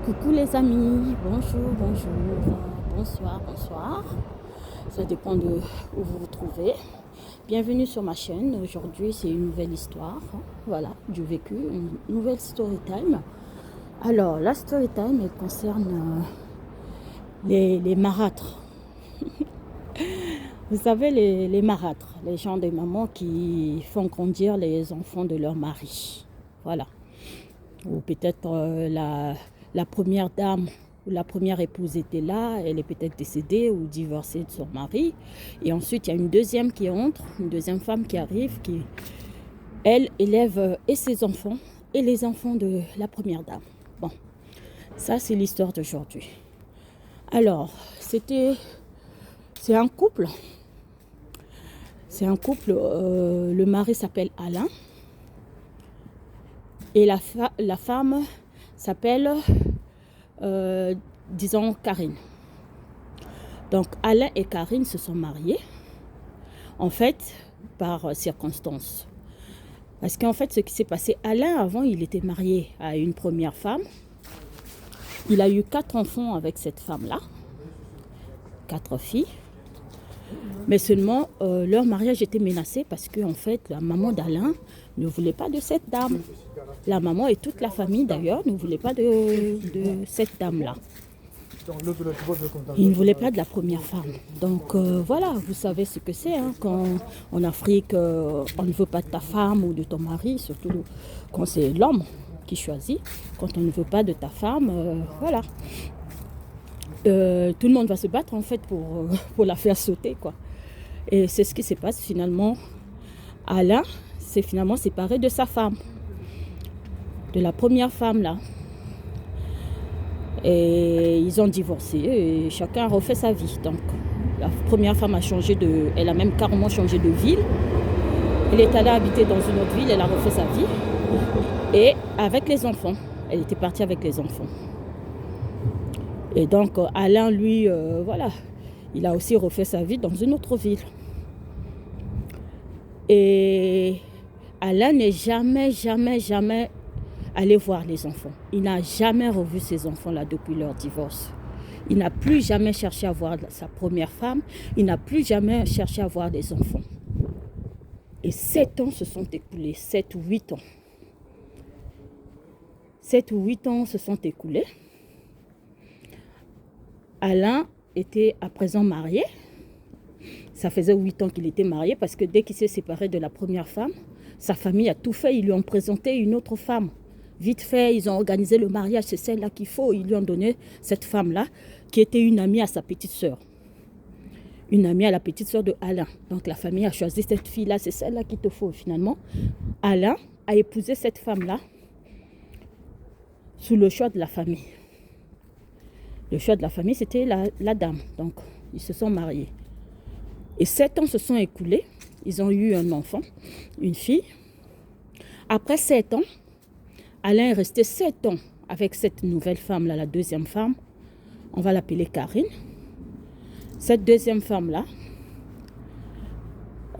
Coucou les amis, bonjour, bonjour, bonsoir, bonsoir. Ça dépend de où vous vous trouvez. Bienvenue sur ma chaîne. Aujourd'hui, c'est une nouvelle histoire. Voilà, du vécu, une nouvelle story time. Alors, la story time, elle concerne les marâtres. Vous savez, les marâtres, les gens des mamans qui font grandir les enfants de leur mari. Voilà. Ou peut-être la première dame ou la première épouse était là, elle est peut-être décédée ou divorcée de son mari. Et ensuite, il y a une deuxième qui entre, une deuxième femme qui arrive, qui, elle, élève et ses enfants et les enfants de la première dame. Bon, ça, c'est l'histoire d'aujourd'hui. Alors, c'est un couple. C'est un couple, le mari s'appelle Alain et la femme s'appelle, disons, Karine. Donc Alain et Karine se sont mariés, en fait, par circonstance. Parce qu'en fait, ce qui s'est passé, Alain, avant, il était marié à une première femme. Il a eu 4 enfants avec cette femme-là, 4 filles. Mais seulement, leur mariage était menacé parce que, en fait, la maman d'Alain ne voulait pas de cette dame. La maman et toute la famille, d'ailleurs, ne voulaient pas de cette dame-là. Il ne voulait pas de la première femme. Donc voilà, vous savez ce que c'est. Hein, quand en Afrique, on ne veut pas de ta femme ou de ton mari, surtout quand c'est l'homme qui choisit. Quand on ne veut pas de ta femme, voilà. Tout le monde va se battre en fait pour la faire sauter, quoi. Et c'est ce qui se passe finalement. Alain s'est finalement séparé de sa femme, de la première femme là. Et ils ont divorcé et chacun a refait sa vie. Donc la première femme elle a même carrément changé de ville. Elle est allée habiter dans une autre ville, elle a refait sa vie. Et avec les enfants, elle était partie avec les enfants. Et donc Alain, lui, voilà, il a aussi refait sa vie dans une autre ville. Et Alain n'est jamais allé voir les enfants. Il n'a jamais revu ses enfants-là depuis leur divorce. Il n'a plus jamais cherché à voir sa première femme. Il n'a plus jamais cherché à voir des enfants. Et 7 ans se sont écoulés, 7 ou 8 ans. 7 ou 8 ans se sont écoulés. Alain était à présent marié. Ça faisait 8 ans qu'il était marié parce que dès qu'il s'est séparé de la première femme, sa famille a tout fait. Ils lui ont présenté une autre femme. Vite fait, ils ont organisé le mariage, c'est celle-là qu'il faut. Ils lui ont donné cette femme-là qui était une amie à sa petite sœur. Une amie à la petite sœur de Alain. Donc la famille a choisi cette fille-là, c'est celle-là qu'il te faut finalement. Alain a épousé cette femme-là sous le choix de la famille. Le choix de la famille, c'était la dame. Donc ils se sont mariés. Et 7 ans se sont écoulés. Ils ont eu un enfant, une fille. Après 7 ans, Alain est resté 7 ans avec cette nouvelle femme-là, la deuxième femme. On va l'appeler Karine. Cette deuxième femme-là,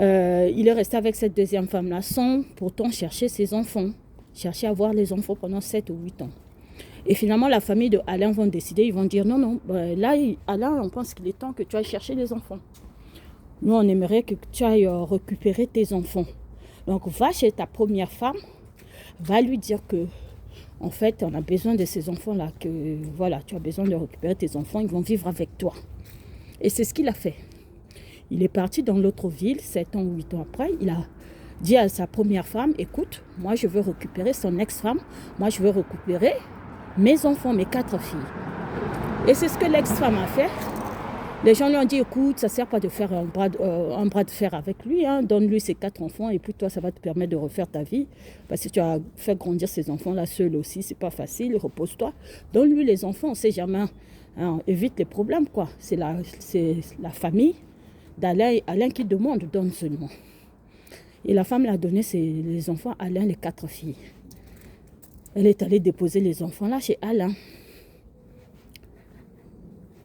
il est resté avec cette deuxième femme-là sans pourtant chercher ses enfants. Chercher à voir les enfants pendant 7 ou 8 ans. Et finalement, la famille de Alain vont décider, ils vont dire non, là, Alain, on pense qu'il est temps que tu ailles chercher les enfants. Nous, on aimerait que tu ailles récupérer tes enfants. Donc, va chez ta première femme, va lui dire que, en fait, on a besoin de ces enfants-là, que, voilà, tu as besoin de récupérer tes enfants, ils vont vivre avec toi. Et c'est ce qu'il a fait. Il est parti dans l'autre ville, 7 ans ou 8 ans après, il a dit à sa première femme, écoute, moi, je veux récupérer son ex-femme, moi, je veux récupérer mes enfants, mes 4 filles. Et c'est ce que l'ex-femme a fait. Les gens lui ont dit, écoute, ça ne sert pas de faire un bras de fer avec lui, hein. Donne-lui ses 4 enfants et puis toi, ça va te permettre de refaire ta vie. Parce que tu as fait grandir ces enfants-là seul aussi, c'est pas facile, repose-toi. Donne-lui les enfants, on ne sait jamais, hein, évite les problèmes, quoi. C'est la famille d'Alain qui demande, donne seulement. Et la femme l'a donné les enfants à Alain, les 4 filles. Elle est allée déposer les enfants là chez Alain.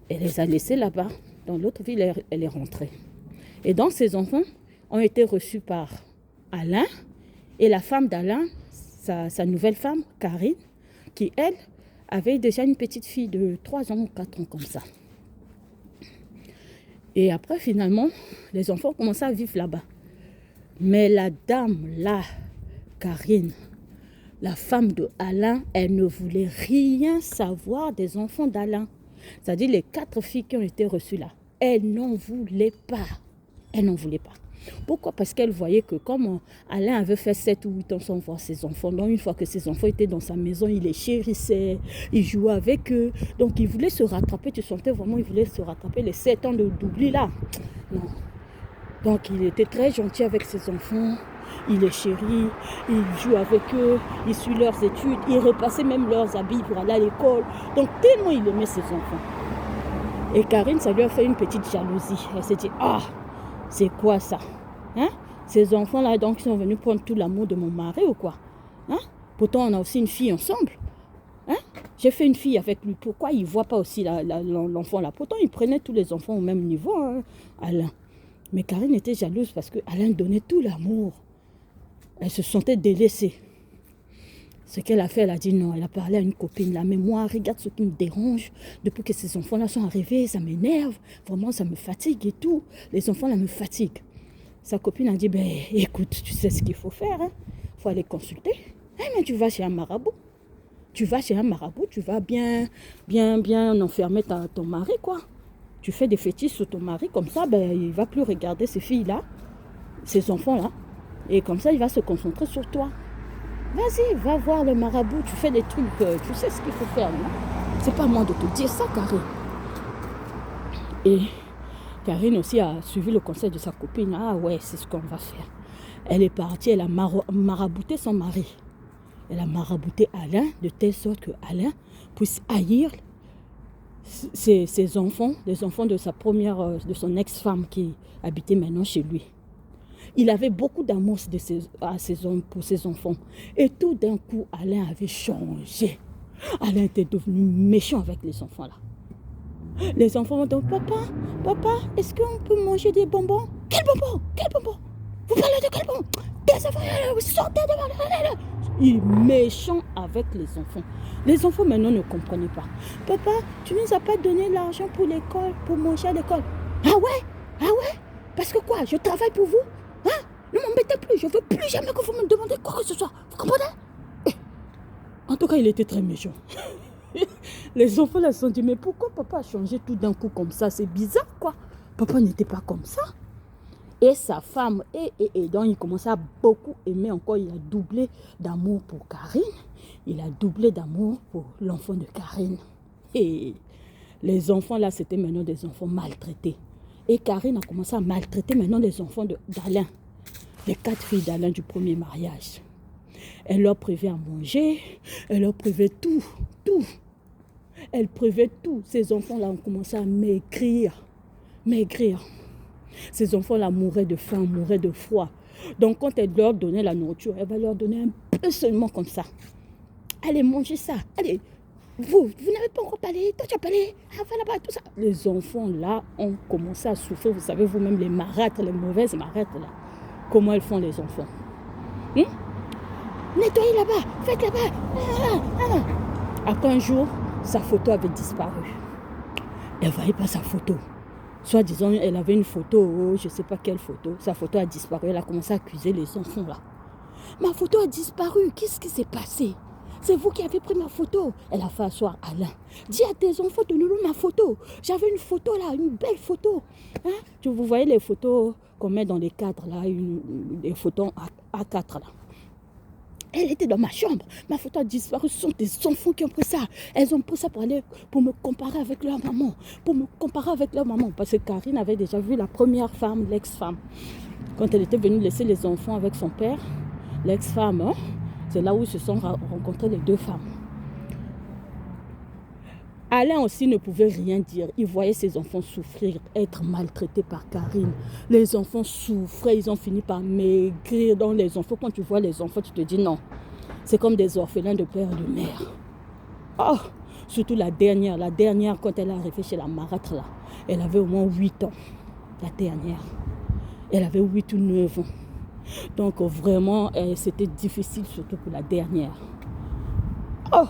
Elle les a laissés là-bas. Dans l'autre ville, elle est rentrée. Et donc, ces enfants ont été reçus par Alain et la femme d'Alain, sa nouvelle femme, Karine, qui, elle, avait déjà une petite fille de 3 ans ou 4 ans comme ça. Et après, finalement, les enfants commençaient à vivre là-bas. Mais la dame, là, Karine, la femme de Alain, elle ne voulait rien savoir des enfants d'Alain. C'est-à-dire les 4 filles qui ont été reçues là. Elle n'en voulait pas. Elle n'en voulait pas. Pourquoi? Parce qu'elle voyait que comme Alain avait fait 7 ou 8 ans sans voir ses enfants, donc une fois que ses enfants étaient dans sa maison, il les chérissait, il jouait avec eux. Donc il voulait se rattraper, tu sentais vraiment, il voulait se rattraper les 7 ans d'oubli là. Non. Donc il était très gentil avec ses enfants, il les chérit, il joue avec eux, il suit leurs études, il repassait même leurs habits pour aller à l'école. Donc tellement il aimait ses enfants. Et Karine, ça lui a fait une petite jalousie. Elle s'est dit, ah, c'est quoi ça? Hein? Ces enfants-là, donc, sont venus prendre tout l'amour de mon mari ou quoi? Hein? Pourtant, on a aussi une fille ensemble. Hein? J'ai fait une fille avec lui. Pourquoi il ne voit pas aussi l'enfant là? Pourtant, il prenait tous les enfants au même niveau, hein, Alain. Mais Karine était jalouse parce que Alain donnait tout l'amour. Elle se sentait délaissée. Ce qu'elle a fait, elle a dit non. Elle a parlé à une copine là. Mais moi, regarde ce qui me dérange. Depuis que ces enfants-là sont arrivés, ça m'énerve. Vraiment, ça me fatigue et tout. Les enfants là me fatiguent. Sa copine a dit, ben écoute, tu sais ce qu'il faut faire. Il faut aller consulter. Mais tu vas chez un marabout. Tu vas chez un marabout, tu vas bien enfermer ton mari, quoi. Tu fais des fétiches sur ton mari, comme ça, ben, il ne va plus regarder ces filles-là, ces enfants-là. Et comme ça, il va se concentrer sur toi. Vas-y, va voir le marabout, tu fais des trucs, tu sais ce qu'il faut faire, non? C'est pas moi de te dire ça, Karine. Et Karine aussi a suivi le conseil de sa copine. Ah ouais, c'est ce qu'on va faire. Elle est partie, elle a marabouté son mari. Elle a marabouté Alain, de telle sorte que Alain puisse haïr ses enfants, les enfants de de son ex-femme qui habitait maintenant chez lui. Il avait beaucoup d'amour pour ses enfants. Et tout d'un coup, Alain avait changé. Alain était devenu méchant avec les enfants là. Les enfants vont dire, papa, est-ce qu'on peut manger des bonbons? Quel bonbon? Vous parlez de quel bonbon? Des enfants, sortez de moi. Il est méchant avec les enfants. Les enfants maintenant ne comprenaient pas. Papa, tu ne nous as pas donné l'argent pour l'école, pour manger à l'école. Ah ouais? Parce que quoi? Je travaille pour vous? Hein? Ne m'embêtez plus, je ne veux plus jamais que vous me demandez quoi que ce soit. Vous comprenez? En tout cas, il était très méchant. Les enfants là se sont dit, mais pourquoi papa a changé tout d'un coup comme ça? C'est bizarre, quoi. Papa n'était pas comme ça. Et sa femme, donc il commençait à beaucoup aimer encore. Il a doublé d'amour pour Karine. Il a doublé d'amour pour l'enfant de Karine. Et les enfants là, c'était maintenant des enfants maltraités. Et Karine a commencé à maltraiter maintenant les enfants d'Alain. Les 4 filles d'Alain du premier mariage. Elle leur privait à manger, elle leur privait tout. Elle privait tout. Ces enfants-là ont commencé à maigrir. Ces enfants-là mouraient de faim, mouraient de froid. Donc quand elle leur donnait la nourriture, elle va leur donner un peu seulement comme ça. Allez, mangez ça. Allez, vous n'avez pas encore parlé. Toi, tu as parlé. Ah, va là-bas, tout ça. Les enfants-là ont commencé à souffrir. Vous savez vous-même, les marâtres, les mauvaises marâtres, là. Comment elles font les enfants? Nettoyez là-bas, faites là-bas. Après un jour, sa photo avait disparu. Elle ne voyait pas sa photo. Soit disant, elle avait une photo, je ne sais pas quelle photo. Sa photo a disparu. Elle a commencé à accuser les enfants là. Ma photo a disparu. Qu'est-ce qui s'est passé? C'est vous qui avez pris ma photo. Elle a fait asseoir Alain. Dis à tes enfants de nous ma photo. J'avais une photo là, une belle photo. Hein? Vous voyez les photos qu'on met dans les cadres là, les photos A4 là. Elle était dans ma chambre. Ma photo a disparu. Ce sont des enfants qui ont pris ça. Elles ont pris ça pour me comparer avec leur maman. Parce que Karine avait déjà vu la première femme, l'ex-femme. Quand elle était venue laisser les enfants avec son père, l'ex-femme, hein, c'est là où se sont rencontrées les 2 femmes. Alain aussi ne pouvait rien dire. Il voyait ses enfants souffrir, être maltraités par Karine. Les enfants souffraient, ils ont fini par maigrir. Dans les enfants, quand tu vois les enfants, tu te dis non. C'est comme des orphelins de père et de mère. Oh, surtout la dernière, quand elle est arrivée chez la marâtre là, elle avait au moins 8 ans. La dernière. Elle avait 8 ou 9 ans. Donc vraiment, c'était difficile, surtout pour la dernière. Oh!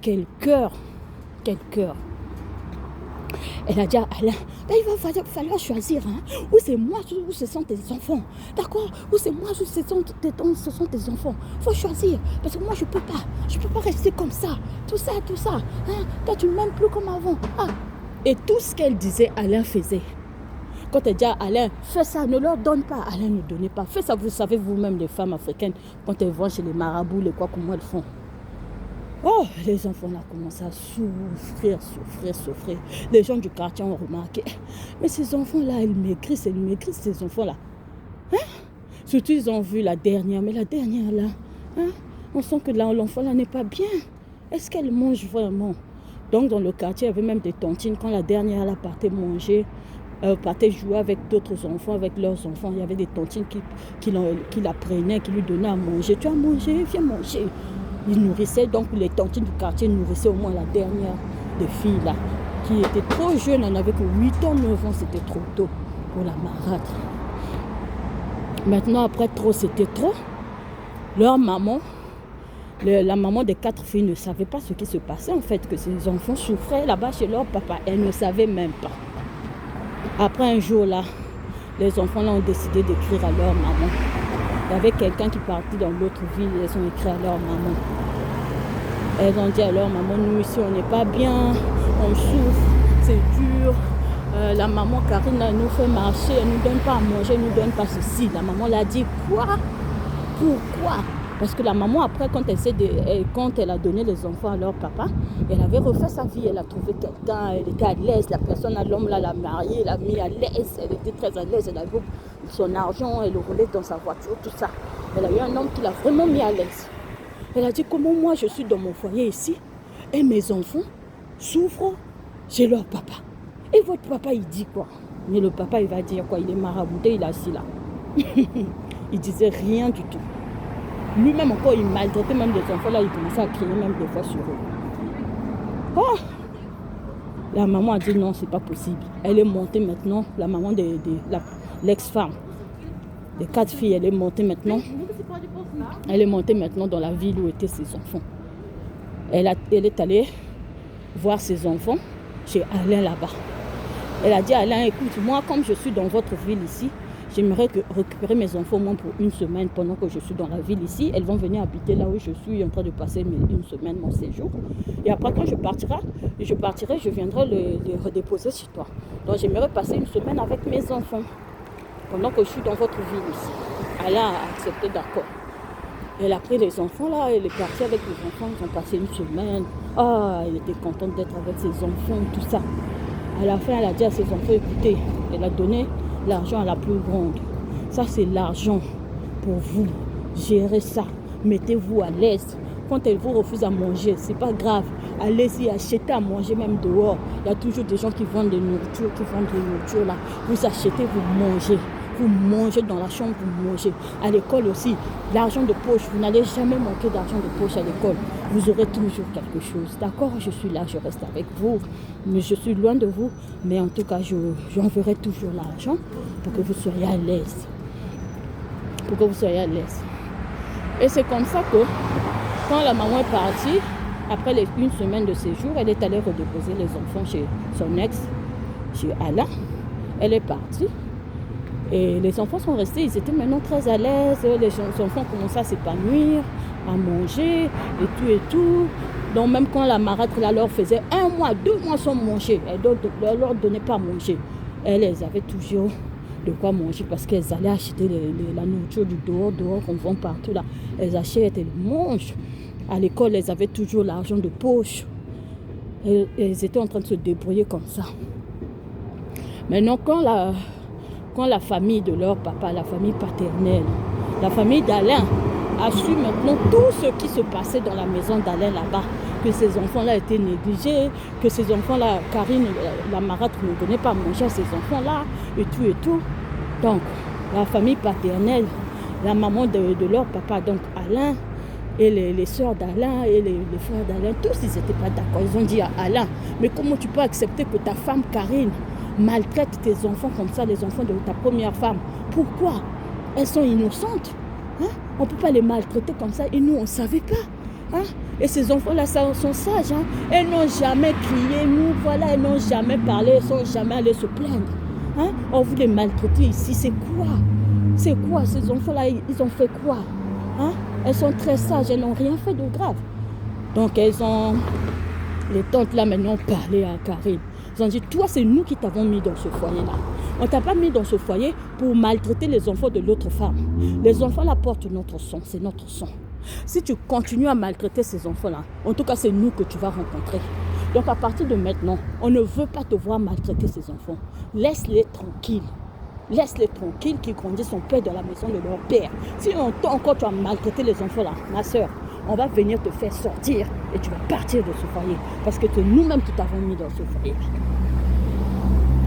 quel cœur. Quel cœur. Elle a dit à Alain, ben, il va falloir choisir. Hein. Ou c'est moi, ou ce sont tes enfants. D'accord? Ou c'est moi, ou ce sont tes enfants. Il faut choisir. Parce que moi, je ne peux pas. Je ne peux pas rester comme ça. Tout ça. Hein? Toi, tu ne m'aimes plus comme avant. Ah. Et tout ce qu'elle disait, Alain faisait. Quand elle dit à Alain, fais ça, ne leur donne pas. Alain ne donnait pas. Fais ça, vous savez vous-même, les femmes africaines, quand elles vont chez les marabouts, les quoi, comment elles font. Oh, les enfants là commencent à souffrir. Les gens du quartier ont remarqué. Mais ces enfants-là, ils maigrissent, ces enfants-là. Hein? Surtout, ils ont vu la dernière. Mais la dernière là, hein? On sent que là, l'enfant là n'est pas bien. Est-ce qu'elle mange vraiment? Donc, dans le quartier, il y avait même des tontines. Quand la dernière là partait manger, partait jouer avec d'autres enfants, avec leurs enfants, il y avait des tontines qui la prenaient, qui lui donnaient à manger. Tu as mangé? Viens manger. Ils nourrissaient, donc les tontines du quartier nourrissaient au moins la dernière des filles là, qui était trop jeune, elle n'avait que 8 ans, 9 ans, c'était trop tôt pour la marâtre. Maintenant, après trop, c'était trop. Leur maman, la maman des 4 filles ne savait pas ce qui se passait en fait, que ces enfants souffraient là-bas chez leur papa. Elle ne savait même pas. Après un jour là, les enfants là ont décidé d'écrire à leur maman. Il y avait quelqu'un qui partit dans l'autre ville et ils ont écrit à leur maman. Elles ont dit à leur maman, nous ici on n'est pas bien, on souffre, c'est dur. La maman Karine elle nous fait marcher, elle ne nous donne pas à manger, elle ne nous donne pas ceci. La maman l'a dit, quoi? Pourquoi? Parce que la maman après quand elle a donné les enfants à leur papa, elle avait refait sa vie, elle a trouvé quelqu'un, elle était à l'aise, la personne à l'homme là l'a mariée, l'a mis à l'aise, elle était très à l'aise, elle avait son argent, elle le roulait dans sa voiture, tout ça. Elle a eu un homme qui l'a vraiment mis à l'aise. Elle a dit comment moi je suis dans mon foyer ici et mes enfants souffrent chez leur papa. Et votre papa il dit quoi? Mais le papa il va dire quoi? Il est marabouté, il est assis là. Il disait rien du tout. Lui-même encore il maltraitait même les enfants là, il commençait à crier même des fois sur eux. Oh! La maman a dit non, c'est pas possible. Elle est montée maintenant, la maman de l'ex-femme. Les 4 filles, elle est montée maintenant. Elle est montée maintenant dans la ville où étaient ses enfants. Elle est allée voir ses enfants chez Alain là-bas. Elle a dit à Alain, écoute, moi comme je suis dans votre ville ici, j'aimerais récupérer mes enfants au moins pour une semaine pendant que je suis dans la ville ici. Elles vont venir habiter là où je suis en train de passer une semaine mon séjour. Et après quand je partirai, je viendrai les redéposer chez toi. Donc j'aimerais passer une semaine avec mes enfants pendant que je suis dans votre ville ici. Alain a accepté, d'accord. Elle a pris les enfants là, elle est partie avec les enfants, ils ont passé une semaine. Ah, elle était contente d'être avec ses enfants, tout ça. À la fin, elle a dit à ses enfants, écoutez, elle a donné l'argent à la plus grande. Ça, c'est l'argent pour vous. Gérez ça. Mettez-vous à l'aise. Quand elle vous refuse à manger, c'est pas grave. Allez-y, achetez à manger même dehors. Il y a toujours des gens qui vendent des nourritures, là. Vous achetez, vous mangez. Vous mangez dans la chambre, vous mangez. À l'école aussi, l'argent de poche, vous n'allez jamais manquer d'argent de poche à l'école. Vous aurez toujours quelque chose. D'accord, je suis là, je reste avec vous. Mais je suis loin de vous. Mais en tout cas, j'enverrai toujours l'argent pour que vous soyez à l'aise. Pour que vous soyez à l'aise. Et c'est comme ça que, quand la maman est partie, après une semaine de séjour, elle est allée redéposer les enfants chez son ex, chez Alain. Elle est partie. Et les enfants sont restés, ils étaient maintenant très à l'aise. Les enfants commençaient à s'épanouir, à manger et tout. Donc même quand la marâtre là, leur faisait 1 mois, 2 mois sans manger, elle ne leur donnait pas à manger. Elles avaient toujours de quoi manger parce qu'elles allaient acheter la nourriture du dehors qu'on vend partout là. Elles achètent, elles mangent. À l'école, elles avaient toujours l'argent de poche. Elles étaient en train de se débrouiller comme ça. Maintenant, quand la famille de leur papa, la famille paternelle, la famille d'Alain a su maintenant tout ce qui se passait dans la maison d'Alain là-bas, que ces enfants-là étaient négligés, que ces enfants-là, Karine, la marâtre ne donnait pas à manger à ces enfants-là, et tout. Donc, la famille paternelle, la maman de leur papa, donc Alain, et les soeurs d'Alain, et les frères d'Alain, tous ils n'étaient pas d'accord. Ils ont dit à Alain, mais comment tu peux accepter que ta femme Karine maltraite tes enfants comme ça, les enfants de ta première femme? Pourquoi? Elles sont innocentes. Hein? On ne peut pas les maltraiter comme ça. Et nous, on ne savait pas. Hein? Et ces enfants-là sont sages. Hein. Elles n'ont jamais crié, nous, voilà, elles n'ont jamais parlé, elles ne sont jamais allées se plaindre. Hein? On vous les maltraiter ici, c'est quoi? C'est quoi ces enfants-là? Ils ont fait quoi? Hein? Elles sont très sages, elles n'ont rien fait de grave. Donc les tantes là maintenant ont parlé à Karine. Ils ont dit, toi c'est nous qui t'avons mis dans ce foyer-là. On ne t'a pas mis dans ce foyer pour maltraiter les enfants de l'autre femme. Les enfants là portent notre sang, c'est notre sang. Si tu continues à maltraiter ces enfants-là, en tout cas c'est nous que tu vas rencontrer. Donc à partir de maintenant, on ne veut pas te voir maltraiter ces enfants. Laisse-les tranquilles. Laisse-les tranquilles qu'ils grandissent en paix dans la maison de leur père. Si encore tu as maltraité les enfants là, ma soeur, on va venir te faire sortir et tu vas partir de ce foyer. Parce que c'est nous-mêmes qui t'avons mis dans ce foyer.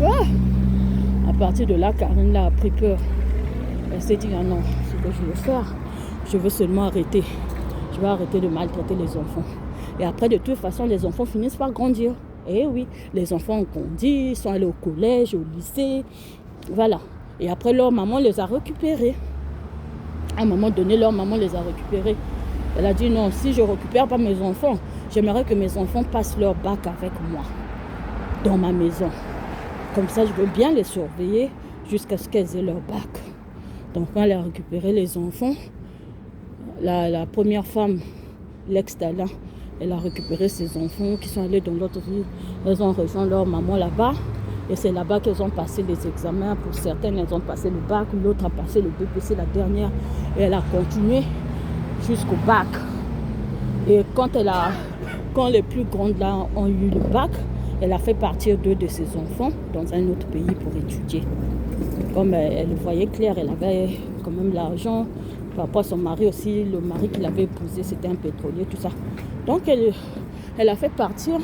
Ah. À partir de là, Karine là a pris peur. Elle s'est dit, ah non, ce que je veux faire, je veux seulement arrêter. Je vais arrêter de maltraiter les enfants. Et après, de toute façon, les enfants finissent par grandir. Eh oui, les enfants ont grandi, ils sont allés au collège, au lycée. Voilà. Et après, leur maman les a récupérés. À un moment donné, leur maman les a récupérés. Elle a dit non, si je ne récupère pas mes enfants, j'aimerais que mes enfants passent leur bac avec moi, dans ma maison. Comme ça, je veux bien les surveiller jusqu'à ce qu'elles aient leur bac. Donc, quand elle a récupéré les enfants, la première femme, l'ex-Talin, elle a récupéré ses enfants qui sont allés dans l'autre ville. Elles ont rejoint leur maman là-bas. Et c'est là-bas qu'elles ont passé les examens. Pour certaines, elles ont passé le bac. L'autre a passé le BPC, la dernière. Et elle a continué jusqu'au bac. Et quand les plus grandes là ont eu le bac, elle a fait partir 2 de ses enfants dans un autre pays pour étudier. Comme elle le voyait clair, elle avait quand même l'argent. Par rapport à son mari aussi, le mari qu'il avait épousé, c'était un pétrolier, tout ça. Donc elle a fait partir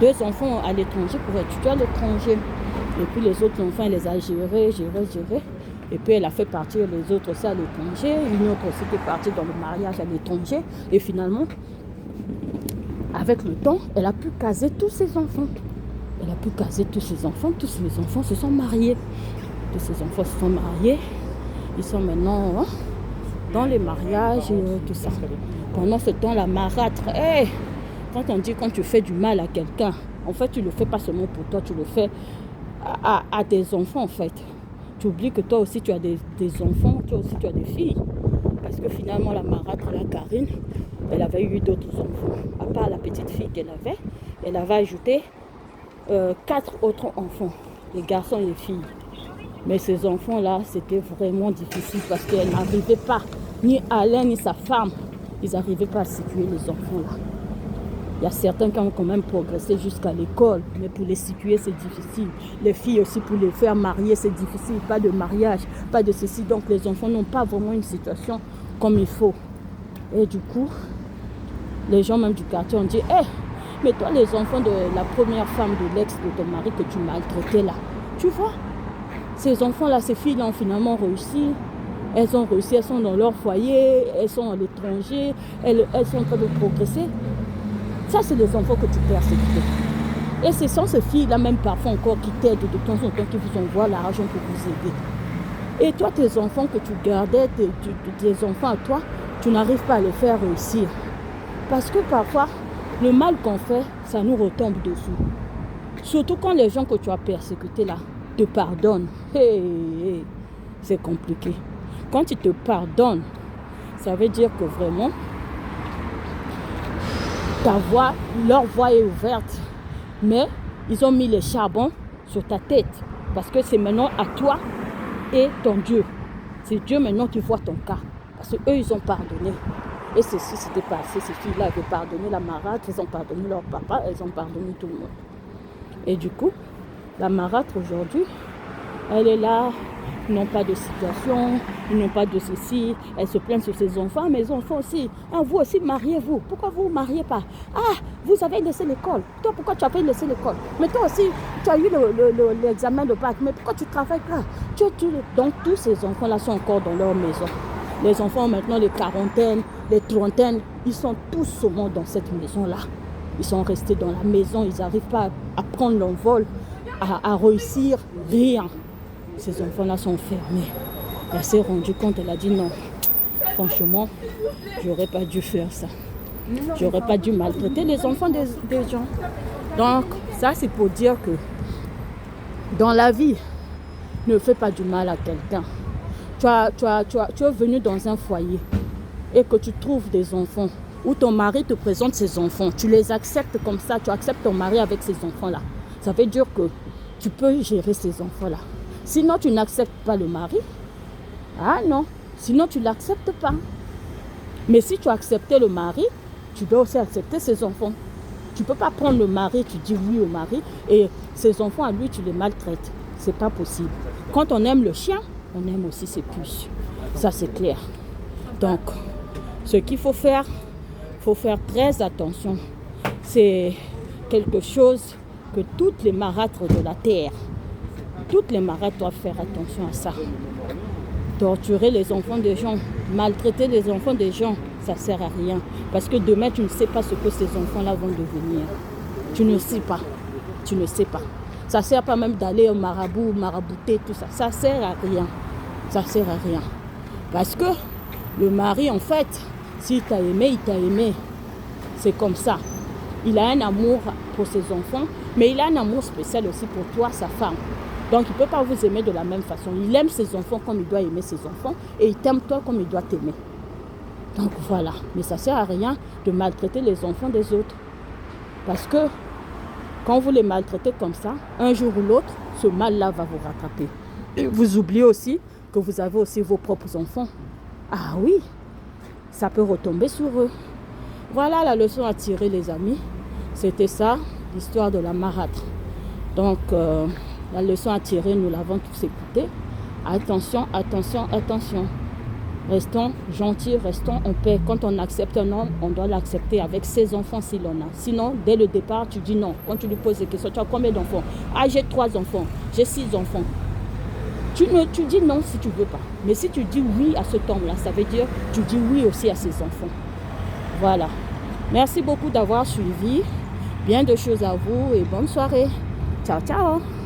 2 enfants à l'étranger pour étudier à l'étranger. Et puis les autres enfants, elle les a gérés. Et puis elle a fait partir les autres aussi à l'étranger. Une autre aussi qui est partie dans le mariage à l'étranger. Et finalement, avec le temps, elle a pu caser tous ses enfants. Tous ses enfants se sont mariés. Tous ses enfants se sont mariés. Ils sont maintenant dans les mariages et tout ça. Pendant ce temps, la marâtre, quand on dit quand tu fais du mal à quelqu'un, en fait, tu ne le fais pas seulement pour toi, tu le fais à tes enfants, en fait. Tu oublies que toi aussi, tu as des enfants, toi aussi, tu as des filles. Parce que finalement, la marâtre, la Karine, elle avait eu d'autres enfants. À part la petite fille qu'elle avait, elle avait ajouté 4 autres enfants, les garçons et les filles. Mais ces enfants-là, c'était vraiment difficile parce qu'elle n'arrivait pas, ni Alain, ni sa femme, ils n'arrivaient pas à situer les enfants-là. Il y a certains qui ont quand même progressé jusqu'à l'école, mais pour les situer, c'est difficile. Les filles aussi, pour les faire marier, c'est difficile. Pas de mariage, pas de ceci. Donc les enfants n'ont pas vraiment une situation comme il faut. Et du coup, les gens même du quartier ont dit, mais toi, les enfants de la première femme de l'ex de ton mari que tu maltraitais là, tu vois, ces enfants-là, ces filles-là ont finalement réussi. Elles ont réussi, elles sont dans leur foyer, elles sont à l'étranger, elles sont en train de progresser. Ça, c'est les enfants que tu persécutes. Et ce sont ces filles-là, même parfois encore, qui t'aident de temps en temps, qui vous envoient l'argent pour vous aider. Et toi, tes enfants que tu gardais, tes enfants à toi, tu n'arrives pas à les faire réussir. Parce que parfois, le mal qu'on fait, ça nous retombe dessous. Surtout quand les gens que tu as persécutés là te pardonnent. C'est compliqué. Quand ils te pardonnent, ça veut dire que vraiment, leur voie est ouverte. Mais ils ont mis les charbons sur ta tête. Parce que c'est maintenant à toi et ton Dieu. C'est Dieu maintenant qui voit ton cas. Parce qu'eux, ils ont pardonné. Et ceci s'était passé. Ces filles-là avaient pardonné la marâtre. Elles ont pardonné leur papa. Elles ont pardonné tout le monde. Et du coup, la marâtre aujourd'hui, elle est là. Ils n'ont pas de situation, ils n'ont pas de ceci. Elle se plaint sur ses enfants, mais les enfants aussi. Vous aussi, mariez-vous. Pourquoi vous ne vous mariez pas? Vous avez laissé l'école. Toi, pourquoi tu as laissé l'école? Mais toi aussi, tu as eu l'examen de bac. Mais pourquoi tu ne travailles pas? Donc, tous ces enfants-là sont encore dans leur maison. Les enfants, maintenant, les quarantaines, les trentaines, ils sont tous seulement dans cette maison-là. Ils sont restés dans la maison. Ils n'arrivent pas à prendre l'envol, à réussir, rien. Ces enfants-là sont fermés. Elle s'est rendue compte, elle a dit non. Franchement, j'aurais pas dû faire ça. J'aurais pas dû maltraiter les enfants des gens. Donc, ça, c'est pour dire que dans la vie, ne fais pas du mal à quelqu'un. Tu es venu dans un foyer et que tu trouves des enfants où ton mari te présente ses enfants. Tu les acceptes comme ça, tu acceptes ton mari avec ces enfants-là. Ça veut dire que tu peux gérer ces enfants-là. Sinon, tu n'acceptes pas le mari. Ah non, sinon tu ne l'acceptes pas. Mais si tu as accepté le mari, tu dois aussi accepter ses enfants. Tu ne peux pas prendre le mari, tu dis oui au mari, et ses enfants à lui, tu les maltraites. Ce n'est pas possible. Quand on aime le chien, on aime aussi ses puces. Ça, c'est clair. Donc, ce qu'il faut faire très attention. C'est quelque chose que toutes les marâtres de la terre, toutes les marâtres doivent faire attention à ça. Torturer les enfants des gens, maltraiter les enfants des gens, ça ne sert à rien. Parce que demain, tu ne sais pas ce que ces enfants-là vont devenir. Tu ne sais pas. Tu ne sais pas. Ça ne sert pas même d'aller au marabout, marabouter, tout ça. Ça ne sert à rien. Ça ne sert à rien. Parce que le mari, en fait, s'il t'a aimé, il t'a aimé. C'est comme ça. Il a un amour pour ses enfants, mais il a un amour spécial aussi pour toi, sa femme. Donc, il ne peut pas vous aimer de la même façon. Il aime ses enfants comme il doit aimer ses enfants et il t'aime toi comme il doit t'aimer. Donc, voilà. Mais ça ne sert à rien de maltraiter les enfants des autres. Parce que quand vous les maltraitez comme ça, un jour ou l'autre, ce mal-là va vous rattraper. Et vous oubliez aussi que vous avez aussi vos propres enfants. Ah oui, ça peut retomber sur eux. Voilà la leçon à tirer, les amis. C'était ça, l'histoire de la marâtre. Donc, la leçon à tirer, nous l'avons tous écoutée. Attention, attention, attention. Restons gentils, restons en paix. Quand on accepte un homme, on doit l'accepter avec ses enfants s'il en a. Sinon, dès le départ, tu dis non. Quand tu lui poses des questions, tu as combien d'enfants? Ah, j'ai 3 enfants, j'ai 6 enfants. Tu dis non si tu ne veux pas. Mais si tu dis oui à cet homme-là, ça veut dire tu dis oui aussi à ses enfants. Voilà. Merci beaucoup d'avoir suivi. Bien de choses à vous et bonne soirée. Ciao, ciao.